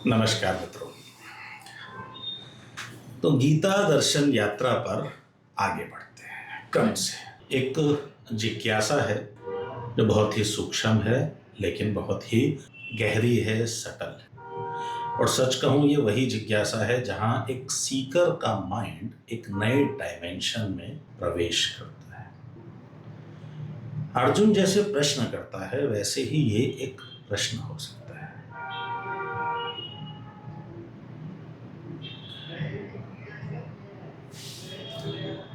नमस्कार मित्रों। तो गीता दर्शन यात्रा पर आगे बढ़ते हैं क्रम से। एक जिज्ञासा है जो बहुत ही सूक्ष्म है लेकिन बहुत ही गहरी है, सटल है। और सच कहूं ये वही जिज्ञासा है जहां एक सीकर का माइंड एक नए डायमेंशन में प्रवेश करता है। अर्जुन जैसे प्रश्न करता है वैसे ही ये एक प्रश्न हो सकता है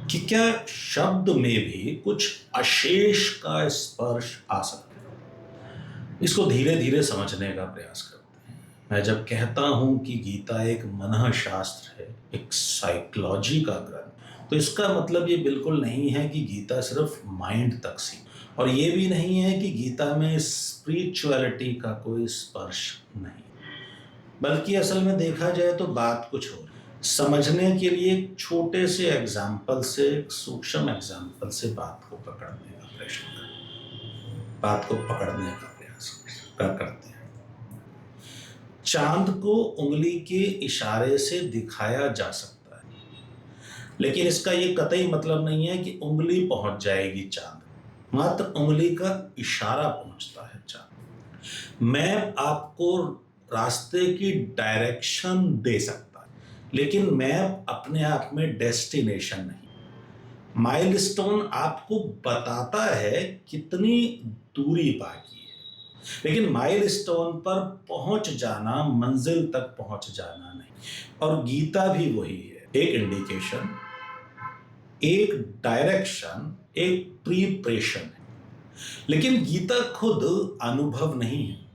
कि क्या शब्द में भी कुछ अशेष का स्पर्श आ सकता है। इसको धीरे धीरे समझने का प्रयास करते हैं। मैं जब कहता हूं कि गीता एक मनः शास्त्र है, एक साइकोलॉजी का ग्रंथ, तो इसका मतलब ये बिल्कुल नहीं है कि गीता सिर्फ माइंड तक सीमित, और ये भी नहीं है कि गीता में स्पिरिचुअलिटी का कोई स्पर्श नहीं, बल्कि असल में देखा जाए तो बात कुछ और। समझने के लिए एक छोटे से एग्जाम्पल से, एक सूक्ष्म एग्जाम्पल से बात को पकड़ने का प्रयास करते हैं। चांद को उंगली के इशारे से दिखाया जा सकता है, लेकिन इसका ये कतई मतलब नहीं है कि उंगली पहुंच जाएगी चांद, मात्र उंगली का इशारा पहुंचता है चांद। मैप आपको रास्ते की डायरेक्शन दे सकता है, लेकिन मैप अपने आप में डेस्टिनेशन नहीं। माइलस्टोन आपको बताता है कितनी दूरी बाकी है, लेकिन माइलस्टोन पर पहुंच जाना, मंजिल तक पहुंच जाना नहीं। और गीता भी वही है, एक इंडिकेशन, एक डायरेक्शन, एक प्रीपरेशन है। लेकिन गीता खुद अनुभव नहीं है।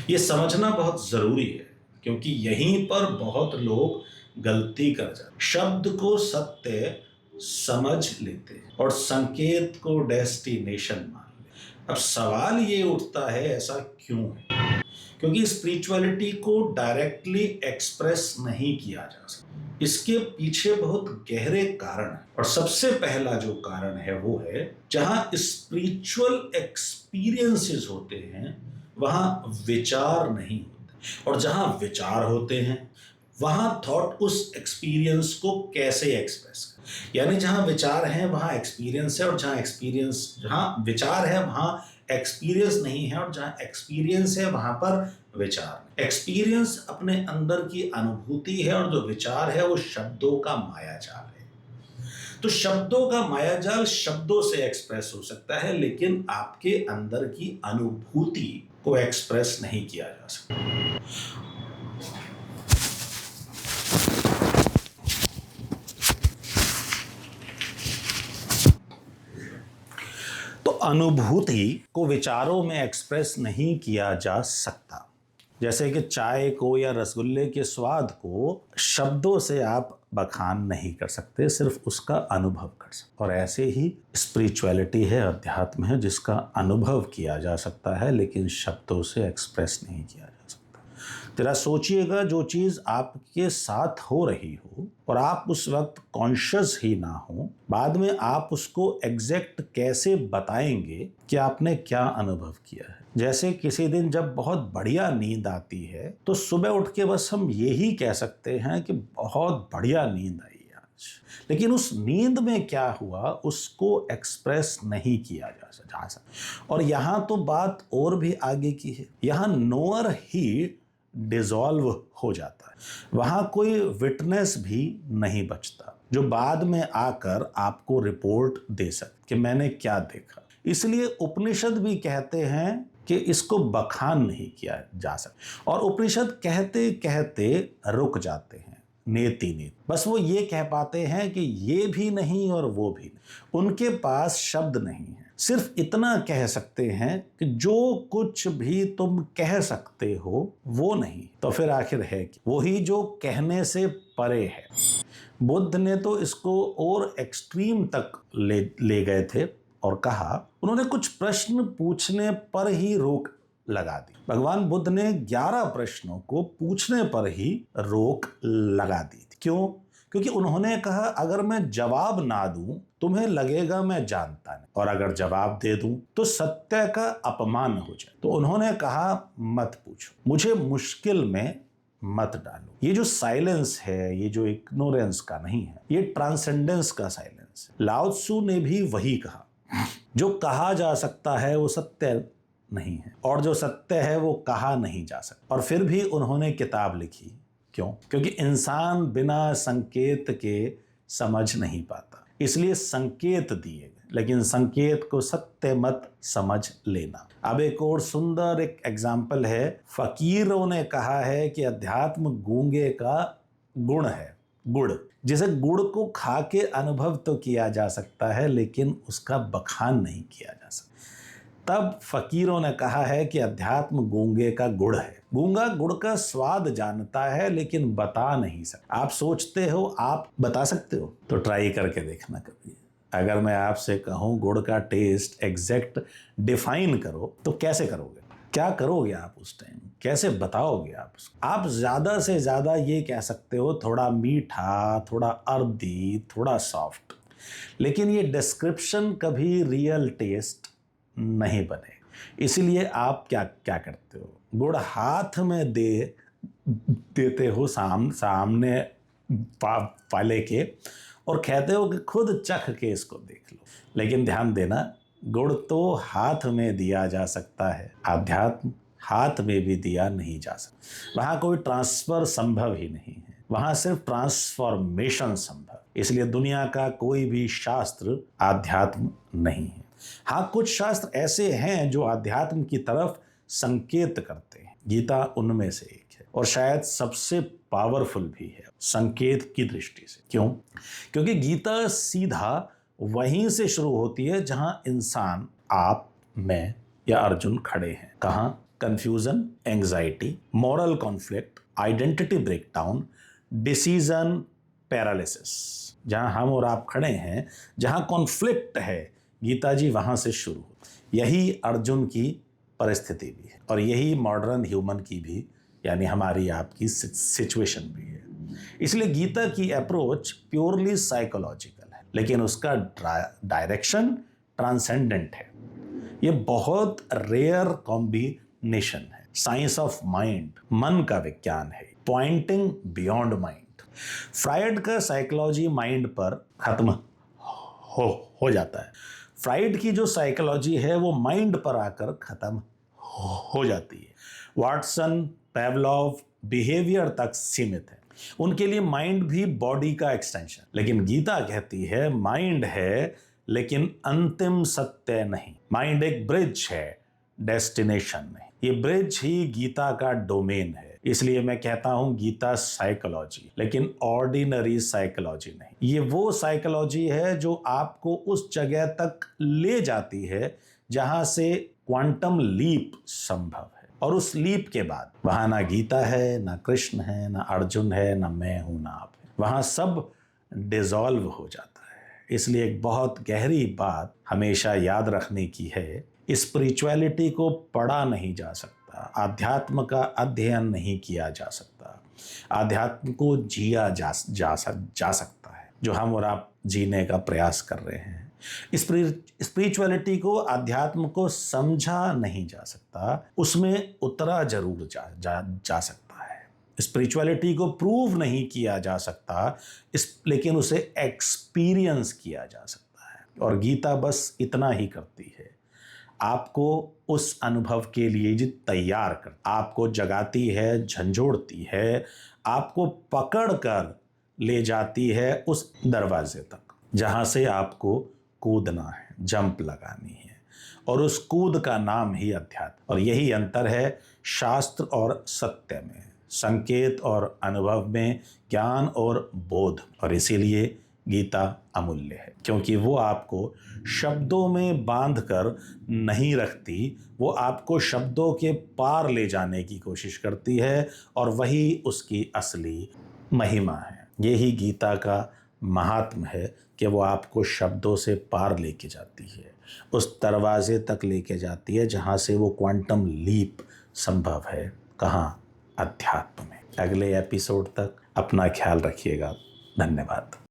यह समझना बहुत जरूरी है, क्योंकि यहीं पर बहुत लोग गलती कर जाते। शब्द को सत्य समझ लेते हैं और संकेत को डेस्टिनेशन मान लेते। अब सवाल ये उठता है, ऐसा क्यों है? क्योंकि स्पिरिचुअलिटी को डायरेक्टली एक्सप्रेस नहीं किया जा सकता। इसके पीछे बहुत गहरे कारण हैं, और सबसे पहला जो कारण है वो है, जहां स्पिरिचुअल एक्सपीरियंसेस होते हैं वहां विचार नहीं होते, और जहां विचार होते हैं वहां थॉट उस एक्सपीरियंस को कैसे एक्सप्रेस करे। यानी जहां विचार है वहां एक्सपीरियंस है, और जहां विचार है वहां एक्सपीरियंस नहीं है, और जहां एक्सपीरियंस है वहां पर विचार। एक्सपीरियंस अपने अंदर की अनुभूति है, और जो विचार है वो शब्दों का मायाजाल है। तो शब्दों का मायाजाल शब्दों से एक्सप्रेस हो सकता है, लेकिन आपके अंदर की अनुभूति को एक्सप्रेस नहीं किया जा सकता। तो अनुभूति को विचारों में एक्सप्रेस नहीं किया जा सकता। जैसे कि चाय को या रसगुल्ले के स्वाद को शब्दों से आप बखान नहीं कर सकते, सिर्फ उसका अनुभव कर सकते। और ऐसे ही स्पिरिचुअलिटी है, अध्यात्म है, जिसका अनुभव किया जा सकता है लेकिन शब्दों से एक्सप्रेस नहीं किया जा सकता। जरा सोचिएगा, जो चीज़ आपके साथ हो रही हो और आप उस वक्त कॉन्शियस ही ना हो, बाद में आप उसको एग्जैक्ट कैसे बताएंगे कि आपने क्या अनुभव किया है। जैसे किसी दिन जब बहुत बढ़िया नींद आती है तो सुबह उठ के बस हम यही कह सकते हैं कि बहुत बढ़िया नींद आई आज, लेकिन उस नींद में क्या हुआ उसको एक्सप्रेस नहीं किया जा सकता। और यहाँ तो बात और भी आगे की है। यहाँ नोअर ही डिसॉल्व हो जाता है, वहां कोई विटनेस भी नहीं बचता जो बाद में आकर आपको रिपोर्ट दे सके कि मैंने क्या देखा। इसलिए उपनिषद भी कहते हैं कि इसको बखान नहीं किया जा सकता, और उपनिषद कहते कहते रुक जाते हैं नेति नेति। बस वो ये कह पाते हैं कि ये भी नहीं और वो भी नहीं। उनके पास शब्द नहीं है, सिर्फ इतना कह सकते हैं कि जो कुछ भी तुम कह सकते हो वो नहीं, तो फिर आखिर है कि वही जो कहने से परे है। बुद्ध ने तो इसको और एक्सट्रीम तक ले गए थे और कहा, उन्होंने कुछ प्रश्न पूछने पर ही रोक लगा दी। भगवान बुद्ध ने 11 प्रश्नों को पूछने पर ही रोक लगा दी थी। क्यों? क्योंकि उन्होंने कहा अगर मैं जवाब ना दूं तुम्हें लगेगा मैं जानता नहीं, और अगर जवाब दे दूं तो सत्य का अपमान हो जाए। तो उन्होंने कहा मत पूछो, मुझे मुश्किल में मत डालो। ये जो साइलेंस है, ये जो इग्नोरेंस का नहीं है, ये ट्रांसेंडेंस का साइलेंस है। लाओ त्सु ने भी वही कहा, जो कहा जा सकता है वो सत्य नहीं है, और जो सत्य है वो कहा नहीं जा सकता। और फिर भी उन्होंने किताब लिखी। क्यों? क्योंकि इंसान बिना संकेत के समझ नहीं पाता, इसलिए संकेत दिए गए, लेकिन संकेत को सत्य मत समझ लेना। अब एक और सुंदर एक एग्जाम्पल है। फकीरों ने कहा है कि अध्यात्म गूंगे का गुण है, गुड़, जिसे गुड़ को खा के अनुभव तो किया जा सकता है लेकिन उसका बखान नहीं किया जा सकता। तब फकीरों ने कहा है कि अध्यात्म गूंगे का गुड़ है। गूंगा गुड़ का स्वाद जानता है लेकिन बता नहीं सकता। आप सोचते हो आप बता सकते हो, तो ट्राई करके देखना कभी। अगर मैं आपसे कहूं गुड़ का टेस्ट एग्जैक्ट डिफाइन करो, तो कैसे करोगे? क्या करोगे आप उस टाइम? कैसे बताओगे आप उसको? आप ज्यादा से ज्यादा ये कह सकते हो थोड़ा मीठा, थोड़ा अर्दी, थोड़ा सॉफ्ट, लेकिन ये डिस्क्रिप्शन कभी रियल टेस्ट नहीं बने। इसीलिए आप क्या क्या करते हो? गुड़ हाथ में देते हो सामने वाले के, और कहते हो कि खुद चख के इसको देख लो। लेकिन ध्यान देना, गुड़ तो हाथ में दिया जा सकता है, आध्यात्म हाथ में भी दिया नहीं जा सकता। वहां कोई ट्रांसफर संभव ही नहीं है, वहां सिर्फ ट्रांसफॉर्मेशन संभव। इसलिए दुनिया का कोई भी शास्त्र आध्यात्म नहीं है। हाँ, कुछ शास्त्र ऐसे हैं जो आध्यात्म की तरफ संकेत करते हैं। गीता उनमें से एक है, और शायद सबसे पावरफुल भी है संकेत की दृष्टि से। क्यों? क्योंकि गीता सीधा वहीं से शुरू होती है जहां इंसान, आप, मैं या अर्जुन खड़े हैं। कहां? Confusion, anxiety, moral conflict, identity breakdown, decision paralysis. जहां हम और आप खड़े हैं, जहां कॉन्फ्लिक्ट है, गीता जी वहां से शुरू होती। यही अर्जुन की परिस्थिति भी है, और यही मॉडर्न ह्यूमन की भी, यानी हमारी आपकी सिचुएशन भी है। इसलिए गीता की अप्रोच प्योरली साइकोलॉजिकल है, लेकिन उसका डायरेक्शन ट्रांसेंडेंट है। ये बहुत रेयर कॉम्बिनेशन है। साइंस ऑफ माइंड, मन का विज्ञान है, पॉइंटिंग बियॉन्ड माइंड। फ्रायड का साइकोलॉजी माइंड पर खत्म हो जाता है। फ्रायड की जो साइकोलॉजी है वो माइंड पर आकर खत्म हो जाती है। वाटसन, पेवलॉव बिहेवियर तक सीमित है। उनके लिए माइंड भी बॉडी का एक्सटेंशन। लेकिन गीता कहती है माइंड है लेकिन अंतिम सत्य नहीं। माइंड एक ब्रिज है, डेस्टिनेशन नहीं। ये ब्रिज ही गीता का डोमेन है। इसलिए मैं कहता हूं गीता साइकोलॉजी, लेकिन ऑर्डिनरी साइकोलॉजी नहीं। ये वो साइकोलॉजी है जो आपको उस जगह तक ले जाती है जहां से क्वांटम लीप संभव है। और उस लीप के बाद वहां ना गीता है, ना कृष्ण है, ना अर्जुन है, ना मैं हूं, ना आप है। वहां सब डिसॉल्व हो जाता है। इसलिए एक बहुत गहरी बात हमेशा याद रखने की है, स्पिरिचुअलिटी को पढ़ा नहीं जा सकता, आध्यात्म का अध्ययन नहीं किया जा सकता, आध्यात्म को जिया जा सकता है, जो हम और आप जीने का प्रयास कर रहे हैं। स्पिरिचुअलिटी को, अध्यात्म को समझा नहीं जा सकता, उसमें उतरा जरूर जा सकता है। स्पिरिचुअलिटी को प्रूव नहीं किया जा सकता, लेकिन उसे एक्सपीरियंस किया जा सकता है। और गीता बस इतना ही करती है, आपको उस अनुभव के लिए जी तैयार कर, आपको जगाती है, झंझोड़ती है, आपको पकड़ कर ले जाती है उस दरवाजे तक जहां से आपको कूदना है, जंप लगानी है। और उस कूद का नाम ही अध्यात्म। और यही अंतर है शास्त्र और सत्य में, संकेत और अनुभव में, ज्ञान और बोध। और इसीलिए गीता अमूल्य है, क्योंकि वो आपको शब्दों में बांध कर नहीं रखती, वो आपको शब्दों के पार ले जाने की कोशिश करती है, और वही उसकी असली महिमा है। यही गीता का महात्म है कि वो आपको शब्दों से पार लेके जाती है, उस दरवाजे तक लेके जाती है जहाँ से वो क्वांटम लीप संभव है। कहाँ? अध्यात्म में। अगले एपिसोड तक अपना ख्याल रखिएगा। धन्यवाद।